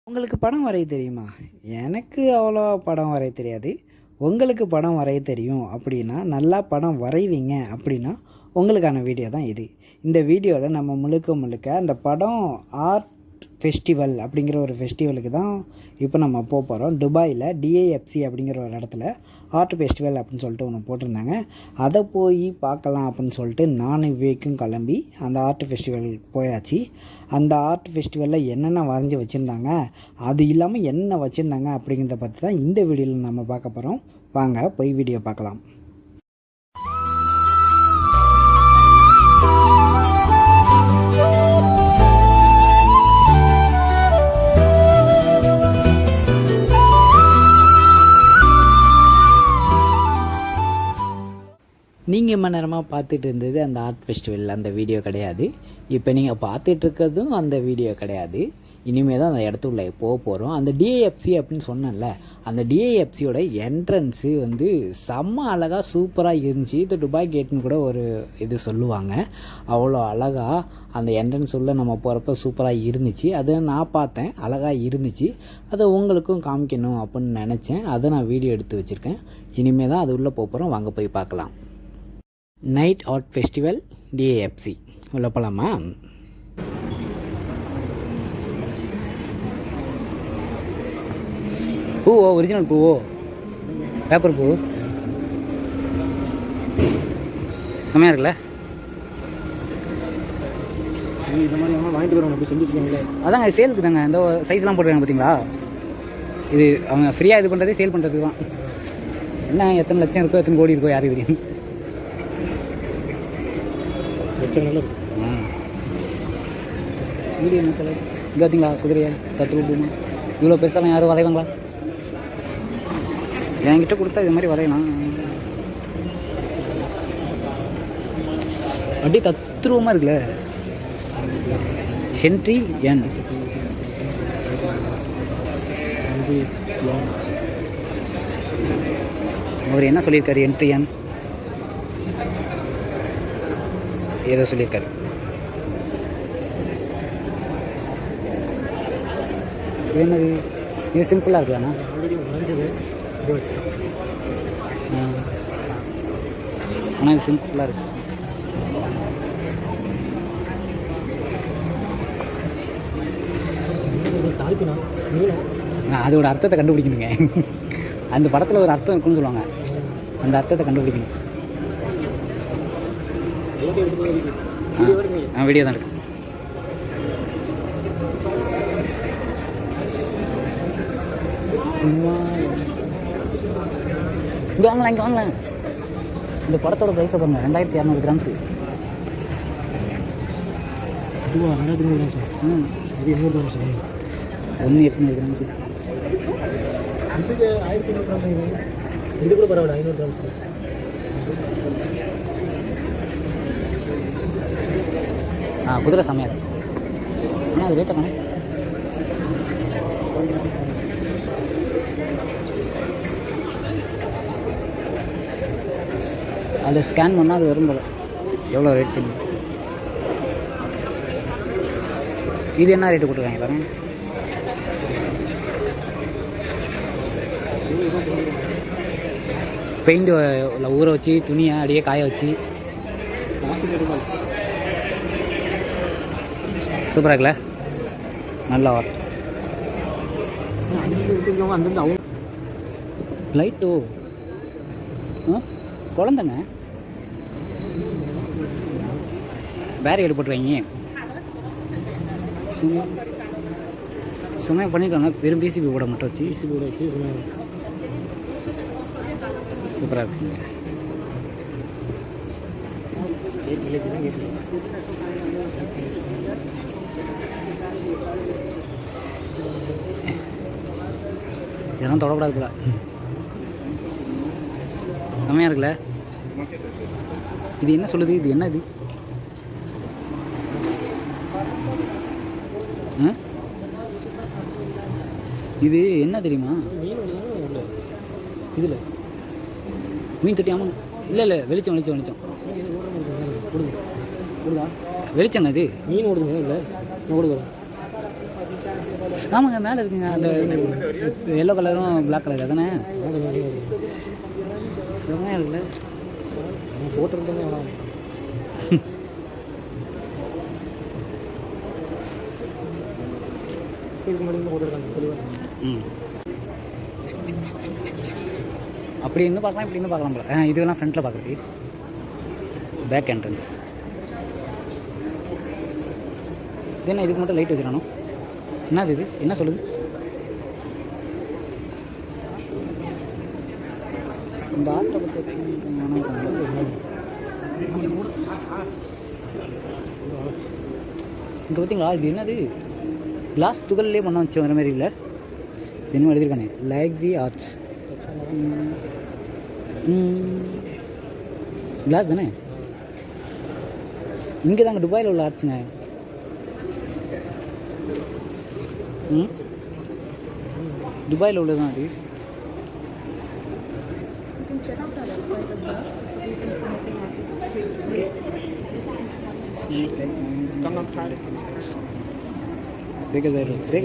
உங்களுக்கு படம் வரைய தெரியுமா? எனக்கு அவ்வளோவா படம் வரைய தெரியாது. உங்களுக்கு படம் வரைய தெரியும் அப்படின்னா, நல்லா படம் வரைவீங்க அப்படின்னா, உங்களுக்கான வீடியோ தான் இது. இந்த வீடியோவில் நம்ம முழுக்க முழுக்க அந்த படம் ஆர்ட் ஃபெஸ்டிவல் அப்படிங்கிற ஒரு ஃபெஸ்டிவலுக்கு தான் இப்போ நம்ம போகிறோம். துபாயில் டிஏஎஃப்சி அப்படிங்கிற ஒரு இடத்துல ஆர்ட் ஃபெஸ்டிவல் அப்படின்னு சொல்லிட்டு ஒன்று போட்டிருந்தாங்க. அதை போய் பார்க்கலாம் அப்படின்னு சொல்லிட்டு நானும் விவேக்கும் கிளம்பி அந்த ஆர்ட் ஃபெஸ்டிவலுக்கு போயாச்சு. அந்த ஆர்ட் ஃபெஸ்டிவலில் என்னென்ன வரைஞ்சி வச்சுருந்தாங்க, அது இல்லாமல் என்ன வச்சுருந்தாங்க அப்படிங்கிறத பற்றி தான் இந்த வீடியோவில் நம்ம பார்க்க போகிறோம். வாங்க போய் வீடியோ பார்க்கலாம். நீங்கள் மணி நேரமாக பார்த்துட்டு இருந்தது அந்த ஆர்ட் ஃபெஸ்டிவல் அந்த வீடியோ கிடையாது. இப்போ நீங்கள் பார்த்துட்ருக்கிறதும் அந்த வீடியோ கிடையாது. இனிமேல் தான் அந்த இடத்துக்குள்ளே போக போகிறோம். அந்த டிஏஎஃப்சி அப்படின்னு சொன்னேன்ல, அந்த டிஏஎஃப்சியோட என்ட்ரன்ஸு வந்து செம்ம அழகாக சூப்பராக இருந்துச்சு. இது துபாய் கேட்டுன்னு கூட ஒரு இது சொல்லுவாங்க. அவ்வளோ அழகாக அந்த என்ட்ரன்ஸ் உள்ள நம்ம போகிறப்ப சூப்பராக இருந்துச்சு. அதை நான் பார்த்தேன், அழகாக இருந்துச்சு. அதை உங்களுக்கும் காமிக்கணும் அப்படின்னு நினச்சேன். அதை நான் வீடியோ எடுத்து வச்சுருக்கேன். இனிமேல் தான் அது உள்ளே போகிறோம். வாங்க போய் பார்க்கலாம். நைட் ஆர்ட் ஃபெஸ்டிவல் டிஏஎஃப்சி உள்ள போகலாமா? பூவோ, ஒரிஜினல் பூவோ, பேப்பர் பூ செம்மையாக இருக்குல்ல? இந்த மாதிரி வாங்கிட்டு வரவங்க அப்படி செஞ்சுருக்காங்களே. அதாங்க சேலுக்கு தாங்க. இந்த சைஸ்லாம் போட்டுருக்காங்க பார்த்தீங்களா? இது அவங்க ஃப்ரீயாக இது பண்ணுறதே சேல் பண்ணுறதுக்கு தான். என்ன எத்தனை லட்சம் இருக்கோ எத்தனை கோடி இருக்கோ யாருக்கு தெரியும். வீடியோ என்ன கலர் இங்கே பார்த்தீங்களா? குதிரையை தத்து விட்டுமா? இவ்வளோ பெருசாலாம் யாரும் வரைவாங்களா? என்கிட்ட கொடுத்தா இது மாதிரி வரையலாம். அப்படியே தத்ரூபமாக இருக்குல்ல. ஹென்ரி என் அவர் என்ன சொல்லியிருக்காரு? ஹென்ரி என் ஏதோ சொல்லியிருக்காரு. என்னது இது? சிம்பிளாக இருக்கலாம்ண்ணா. ஆனால் இது சிம்பிளாக இருக்கு. அதோட அர்த்தத்தை கண்டுபிடிக்கணுங்க. அந்த படத்தில் ஒரு அர்த்தம் இருக்குன்னு சொல்லுவாங்க. அந்த அர்த்தத்தை கண்டுபிடிக்கணும். வீடியோ தான் இருக்கு. சும்மா இங்கே வாங்கலாம், இங்கே வாங்கலாம். இந்த படத்தோட ப்ரைஸை பாருங்க, 2200 கிராம்ஸு. இதுவா 2200 கிராம்ஸ்? இது 800 கிராம்ஸ். 1800 கிராம்ஸு. இதுக்கு 1500 கிராம்ஸ். இது கூட பரவாயில்ல, 500 கிராம்ஸ். குதிரை செம்மையாக இருக்கு. ஆனால் அது ரேட்டை காணும். அதை ஸ்கேன் பண்ணால் அது வரும் போல. எவ்வளோ ரேட் பண்ணி இது என்ன ரேட்டு கொடுத்துருக்காங்க பாருங்க. பெயிண்ட் ஊற வச்சு துணியை அப்படியே காய வச்சு சூப்பராக இருக்குல்ல? நல்லா ஆர்ட். லைட்டோ குழந்தைங்க பேரியர் போட்டுருவாங்க. சும்மா பண்ணியிருக்காங்க. வெறும் பிசிபி போட மட்டும் வச்சு சூப்பராக இருக்குங்க. இதெல்லாம் தொடக்கூடாது போல. செம்மையாக இருக்குல்ல? இது என்ன சொல்லுது? இது என்ன? இது என்ன தெரியுமா? இதில் மீன் தொட்டி. ஆமாம். இல்லை வெளிச்சம் வெளிச்சம் வெளிச்சம் வெளிச்சங்க. இது மீன் ஓடுதுங்க. இல்லை ஓடுது. ஆமாங்க மேலே இருக்குங்க அந்த எல்லோ கலரும் பிளாக் கலர் அதானே செம்மையாக இருக்குல்ல ஃபோட்டோ இருந்தால் எவ்வளோ இதுக்கு முன்னாடி ஃபோட்டோ இருக்காங்க தெளிவாக ம் அப்படி இன்னும் பார்க்கலாம் இப்படி இன்னும் பார்க்கலாம் போல இதெல்லாம் ஃப்ரண்ட்டில் பார்க்குறது பேக் என்ட்ரன்ஸ் இது என்ன இதுக்கு மட்டும் லைட் வைக்கிறானோ என்னது இது என்ன சொல்லுது இந்த ஆட்டை பற்றி இங்கே பார்த்தீங்களா இது என்னது கிளாஸ் துகள்லேயே பண்ண வச்சு வர மாதிரி இல்லை என்ன எழுதியிருக்கானே லேக்ஸி ஆர்ட்ஸ் கிளாஸ் தானே இங்கே தாங்க துபாயில் உள்ள ஆர்ட்ஸுங்க துபாயில் உள்ளதான் அது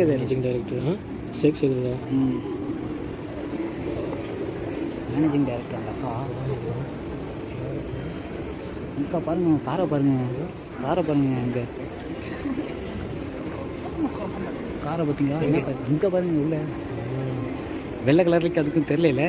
மேனேஜிங் டைரக்டர் சேக்ஸ் எதுல மேனேஜிங் டைரக்டர் அந்த அக்கா பாருங்க காரை பாருங்க அங்கே காரை பார்த்தீங்களா இங்கே பாருங்க உள்ள வெள்ளை கலர்லுக்கு அதுக்கும் தெரியல